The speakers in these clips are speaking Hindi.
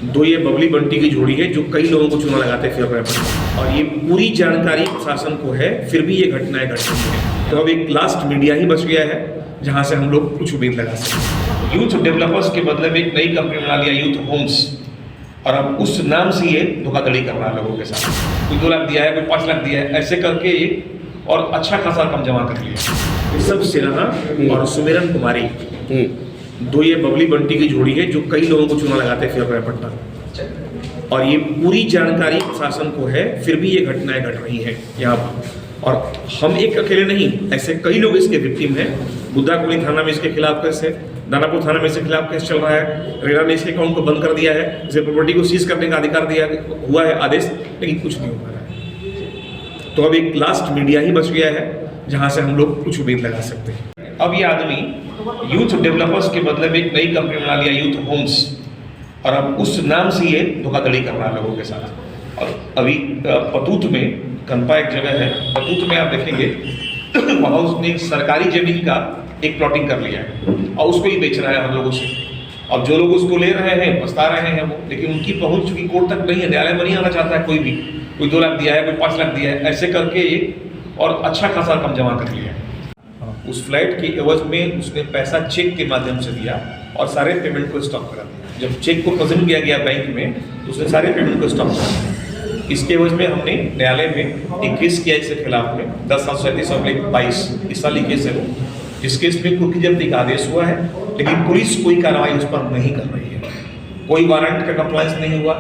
दो ये बबली बंटी की जोड़ी है जो कई लोगों को चूना लगाते फिर रहे हैं और ये पूरी जानकारी प्रशासन को है, फिर भी ये घटनाएं घट रही हैं। तो अब एक लास्ट मीडिया ही बच गया है जहां से हम लोग कुछ उम्मीद लगा सकते हैं। यूथ डेवलपर्स के बदले में एक नई कंपनी बना लिया यूथ होम्स, और अब उस नाम से ये धोखाधड़ी कर रहा है लोगों के साथ। कोई 2 लाख दिया है, कोई 5 लाख दिया है, ऐसे करके और अच्छा खासा रकम जमा कर लिया। सब सिन्हा और सुमिरन कुमारी, दो ये बबली बंटी की जोड़ी है जो कई लोगों को चूना लगाते फिर रहे पटना, और ये पूरी जानकारी प्रशासन को है, फिर भी ये घटनाएं घट रही है यहाँ पर। और हम एक अकेले नहीं, ऐसे कई लोग इसके विक्टिम हैं। बुद्धा कोली थाना में इसके खिलाफ केस है, दानापुर थाना में इसके खिलाफ केस चल रहा है, रेरा ने इसके अकाउंट को बंद कर दिया है, इसे प्रॉपर्टी को सीज करने का अधिकार दिया हुआ है आदेश, लेकिन कुछ नहीं हो पा रहा है। तो अब एक लास्ट मीडिया ही बच गया है जहां से हम लोग कुछ उम्मीद लगा सकते हैं। अब ये आदमी यूथ डेवलपर्स के बदले में एक नई कंपनी बना लिया यूथ होम्स, और अब उस नाम से ये धोखाधड़ी कर रहा है लोगों के साथ। और अभी पतूत में, कनपा एक जगह है, पतूत में आप देखेंगे वहाँ उसने सरकारी जमीन का एक प्लॉटिंग कर लिया है और उसको ही बेच रहा है हम लोगों से। अब जो लोग उसको ले रहे हैं, पछता रहे हैं वो, लेकिन उनकी पहुंच चूंकि कोर्ट तक नहीं है, न्यायालय में नहीं आना चाहता है कोई भी। कोई 2 लाख दिया है, कोई 5 लाख दिया है, ऐसे करके और अच्छा खासा रकम जमा कर लिया। उस फ्लैट के एवज में उसने पैसा चेक के माध्यम से दिया और सारे पेमेंट को स्टॉप करा दिया। जब चेक को प्रेजेंट किया गया बैंक में तो उसने सारे पेमेंट को स्टॉप करा दिया। इसके एवज में हमने न्यायालय में एक केस किया इसके खिलाफ में 10/7/22 इस वाली केस है वो, जिस केस में कुर्की जब्ती का आदेश हुआ है, लेकिन पुलिस कोई कार्रवाई उस पर नहीं कर रही है। कोई वारंट का कंप्लायंस नहीं हुआ,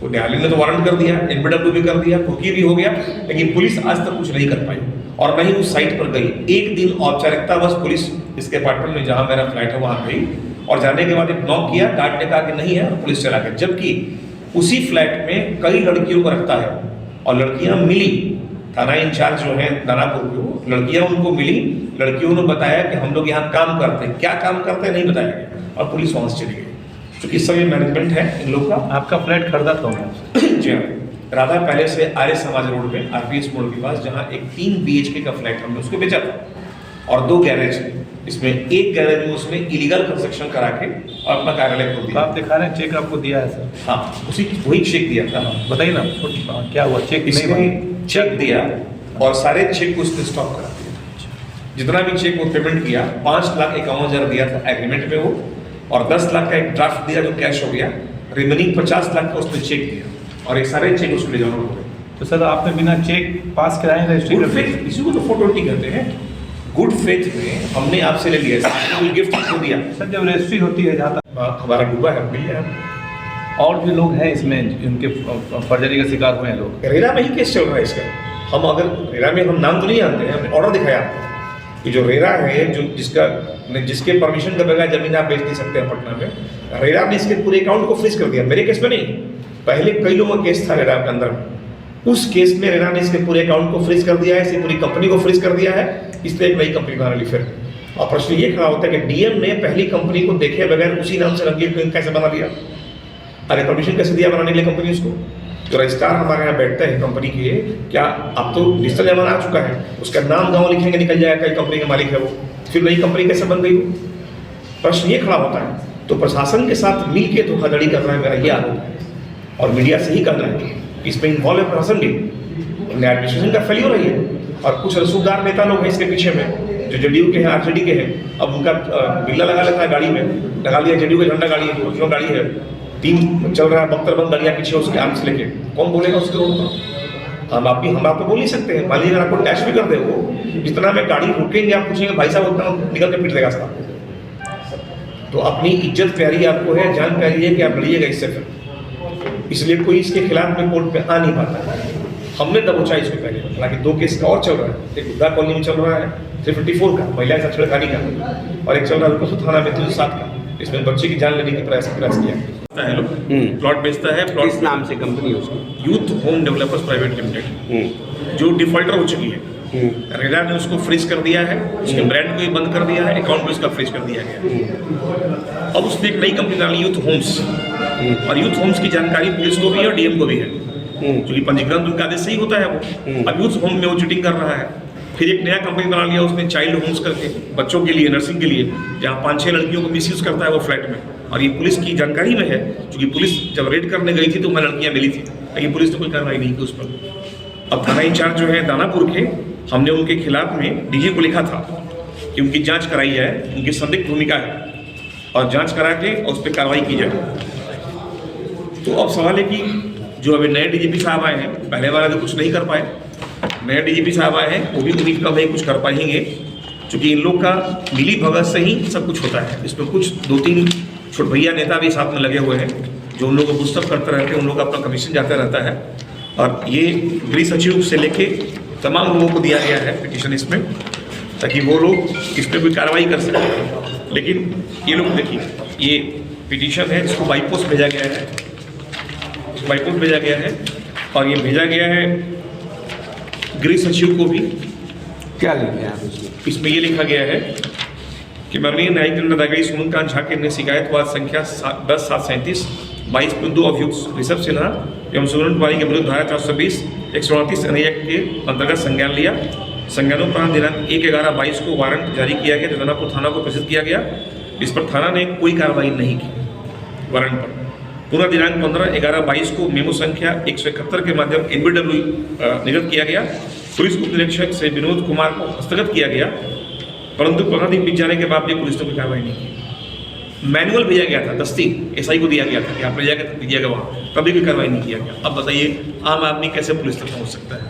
न्यायालय ने तो वारंट कर दिया, एनबीडब्ल्यू भी कर दिया, कुर्की भी हो गया, लेकिन पुलिस आज तक कुछ नहीं कर पाई और न ही उस साइट पर गई। एक दिन औपचारिकता बस पुलिस इसके अपार्टमेंट में जहां मेरा फ्लैट है वहां गई और जाने के बाद एक नॉक किया, गार्ड ने कहा कि नहीं है और पुलिस चला गया। जबकि उसी फ्लैट में कई लड़कियों को रखता है और लड़कियां मिली, थाना इंचार्ज जो है दानापुर के, लड़कियां उनको मिली, लड़कियों ने बताया कि हम लोग यहाँ काम करते हैं, क्या काम करते हैं नहीं बताया गया और पुलिस वहां से चली गई। क्योंकि इस समय मैनेजमेंट है इन लोग का। आपका फ्लैट खरीदा था जी हाँ, राधा पैलेस से आर्य समाज रोड में आरपीएस मोड़ के पास, जहाँ एक 3 BHK का फ्लैट हमने उसको बेचा था और 2 गैरेज है। इसमें एक गैरेज में उसने इलीगल कंस्ट्रक्शन करा के और अपना कार्यालय खोल दिया। आप दिखा रहे हैं चेक आपको दिया है सर? हाँ, वही चेक दिया था। बताइए ना क्या हुआ? चेक इसने चेक दिया और सारे चेक को उसने स्टॉप करा दिया। जितना भी चेक वो पेमेंट किया, 5,51,000 दिया था एग्रीमेंट में वो, और 10 लाख का एक ड्राफ्ट दिया जो कैश हो गया, रिमेनिंग 50 लाख का उसने चेक दिया और ये सारे चेक उसको ले जाना होगा। तो सर आपने बिना चेक पास कराए रजिस्ट्री कर दी? इसी को तो फोटोटी कहते हैं। गुड फेथ में हमने आपसे ले लिया, कोई गिफ्ट आपको दिया। सर जब रजिस्ट्री होती है जहाँ तक हमारा डूबा है, मिल गया। और भी लोग हैं इसमें जिनके फर्जरी का शिकार हुए हैं लोग। रेरा में ही केस चल रहा है इसका। हम अगर रेरा में, हम नाम तो नहीं जानते हैं, हमने ऑर्डर दिखाया आपको कि जो रेरा है, जो जिसके परमिशन के बगैर जमीन आप बेच नहीं सकते हैं पटना में, रेरा ने इसके पूरे अकाउंट को फ्रीज कर दिया। मेरे केस में नहीं, पहले कई लोगों का केस था रेरा के अंदर में, उस केस में रेरा ने इसके पूरे अकाउंट को फ्रीज कर दिया है, इसकी पूरी कंपनी को फ्रीज कर दिया है, इसलिए एक नई कंपनी बना ली फिर। और प्रश्न ये खड़ा होता है कि डीएम ने पहली कंपनी को देखे बगैर उसी नाम से रंगीन कैसे बना दिया? अरे परमिशन कैसे दिया बनाने के लिए कंपनी उसको? जो रजिस्ट्रार हमारे यहाँ बैठते हैं कंपनी के, क्या अब तो डिजिटल जमाना आ चुका है, उसका नाम गाँव लिखेंगे निकल जाएगा कई कंपनी के मालिक है वो, फिर नई कंपनी कैसे बन गई? प्रश्न ये खड़ा होता है। तो प्रशासन के साथ मिल के धोखाधड़ी कर रहा है, मेरा ये आरोप है, और मीडिया से ही करना है। इसमें इन्वॉल्व है प्रशासन भी, एडमिनिस्ट्रेशन का फेल्योर है ये, और कुछ रसूखदार नेता लोग हैं इसके पीछे में, जो जेडीयू के हैं, आरजेडी के हैं। अब उनका बिल्ला लगा लेता है गाड़ी में, लगा लिया जेडीयू का झंडा गाड़ी है, ओरिजिनल गाड़ी है, 3 चल रहा है बख्तरबंद गाड़ियाँ पीछे उसके आर्म से लेके, कौन बोलेगा उसके रोड? हम आप तो बोल ही सकते हैं। मान लीजिए अगर आपको टैक्स भी कर दे वो, जितना में गाड़ी रुकेंगे आप पूछेंगे भाई साहब उतना निकल के पीट देगा रास्ता। तो अपनी इज्जत प्यारी आपको है, जान प्यारी है कि आप लड़िएगा इससे फिर, इसलिए कोई इसके खिलाफ में कोर्ट पे आ नहीं पाता। हमने दबोचा इसको पहले, हालांकि 2 केस का और चल रहा है। एक बुद्धा कॉलोनी में चल रहा है 354 का, महिला के साथ छेड़खानी का, और एक चल रहा है रुकसू थाना में 307 का, इसमें बच्चे की जान लेने की प्रयास किया। प्लॉट बेचता है, प्लॉट किस नाम से कंपनी है उसकी? Youth home developers private limited, जो डिफॉल्टर हो चुकी है। रेरा ने उसको फ्रीज कर दिया है, उसके ब्रांड को भी बंद कर दिया है, अकाउंट भी उसका फ्रीज कर दिया गया। अब उसने एक नई कंपनी डाली यूथ होम्स, और यूथ होम्स की जानकारी पुलिस को भी है और डीएम को भी है, क्योंकि पंजीकरण उनका आदेश से ही होता है वो। अब यूथ होम में वो चीटिंग कर रहा है। फिर एक नया कंपनी बना लिया उसने चाइल्ड होम्स करके, बच्चों के लिए, नर्सिंग के लिए, जहाँ 5-6 लड़कियों को मिसयूज करता है वो फ्लैट में, और ये पुलिस की जानकारी में है, क्योंकि पुलिस जब रेड करने गई थी तो वहाँ लड़कियाँ मिली थी, लेकिन पुलिस ने कोई कार्रवाई नहीं की उस पर। अब थाना इंचार्ज जो है दानापुर के, हमने उनके खिलाफ में डीजी को लिखा था कि उनकी जांच कराई जाए, उनकी संदिग्ध भूमिका है और जांच करा के और उस पर कार्रवाई की जाए। तो अब सवाल है कि जो अभी नए डीजीपी साहब आए हैं, पहले वाला तो कुछ नहीं कर पाए, नए डीजीपी साहब आए हैं, वो भी उम्मीद का भाई कुछ कर पाएंगे, क्योंकि इन लोग का मिली भगत से ही सब कुछ होता है। इसमें कुछ 2-3 छोट भैया नेता भी साथ में लगे हुए हैं, जो उन लोगों को पुस्तक करते रहते हैं, उन लोग का अपना कमीशन जाता रहता है। और ये गृह सचिव से लेके तमाम लोगों को दिया गया है पिटीशन इसमें, ताकि वो लोग इस पर कोई कार्रवाई कर सकें। लेकिन ये लोग देखिए, ये पिटीशन है, इसको बाई पोस्ट भेजा गया है, इसको बाई पोस्ट भेजा गया है और ये भेजा गया है गृह सचिव को भी। क्या लिखे आप इसमें? इसमें ये लिखा गया है कि माननीय न्यायिक दंडाधिकारी सुमनकांत झा के शिकायतवाद संख्या 10/7/37 22.2 अभियुक्त ऋषभ सिन्हा एवं सुमन कुमारी के विरुद्ध धारा 420 138 एक्ट के अंतर्गत संज्ञान लिया। संज्ञानोपरांत दिनांक 1/11/22 को वारंट जारी किया गया, जो दानापुर थाना को प्रेषित किया गया। इस पर थाना ने कोई कार्रवाई नहीं की वारंट पर। पुनः दिनांक 15/11/22 को मेमो संख्या 171 के माध्यम NBW निर्गत किया गया। पुलिस उप निरीक्षक से विनोद कुमार को हस्तगत किया गया, परंतु 15 दिन बीत जाने के बाद भी पुलिस ने कोई कार्रवाई नहीं की। मैनुअल भेजा गया था, दस्ती SI को दिया गया था कि आप ले जाकर दीजिएगा वहाँ, तभी कोई कार्रवाई नहीं किया गया। अब बताइए आम आदमी कैसे पुलिस तक पहुँच सकता है?